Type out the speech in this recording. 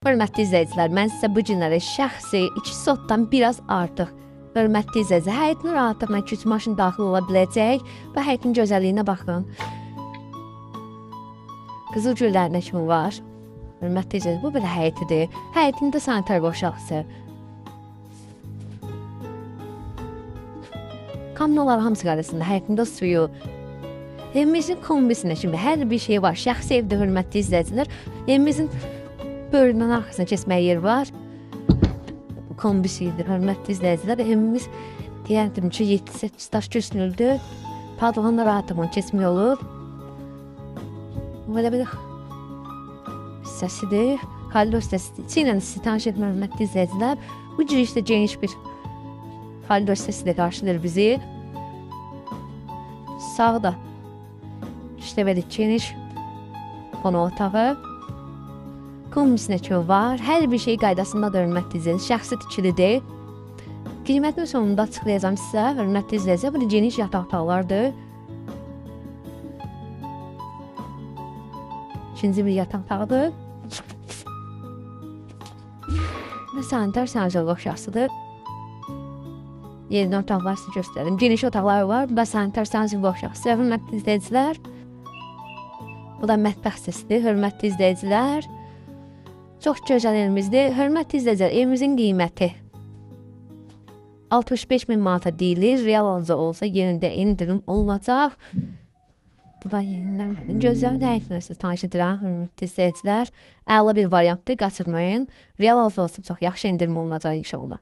Hörmətli izləyicilər, mən sizə bu günləri şəxsi 2 sotdan biraz artıq hörmətli izləyicilər, həyətin rahatlıqla 2-3 maşın daxil ola biləcək və həyətin gözəlliyinə baxın. Qızıl güllərinə kimi var. Hörmətli izləyicilər, bu belə həyətidir. Həyətində sanitar boşaltsı. Kamyolar hamısı qarşısında, həyətində suyu. Evimizin kombisinə kimi hər bir şey var. Şəxsi evdə hörmətli izləyicilər, evimizin bölümün arxasına keçməyə yer var. Bu kombisidir, hörmətli izləyicilər. Evimiz deyərdim ki, 7-8 daş köçünüldü. Padlanla rahatlıqla keçmək olur. Belə bir hissəsidir. Koridor hissəsidir. İçinlə sizi tanış etmə, hörmətli izləyicilər. Bu girişdə geniş bir koridor hissəsi də qarşılayır bizi. Sağda işte belə geniş qonaq otağı. Kombisinə ki var. Hər bir şey qaydasındadır, hörmətli izləyicilər. Şəxsi tikilidir. Qiymətin sonunda açıqlayacağam sizə, hörmətli izləyicilər. Bu geniş yataq otaqlardır. İkinci bir yataq otağıdır. Və sanitar sancalı boşalsıdır. Yeni otaqlar sizə göstərim. Geniş otaqlar var və sanitar sancalı boşalsıdır. Hörmətli izləyicilər. Bu da mətbəx hissəsidir, hörmətli izləyicilər. Çox gözəl evimizdir. Hörmətli izləyicilər, evimizin qiyməti 65.000 manata deyilir. Real olsa yerində indirim olunacaq. Bu da yenidən gözəl həyətlə tanış edirəm, hörmətli izləyicilər. Əla bir variantdır, qaçırmayın. Real olsa çox yaxşı indirim olunacaq inşallah.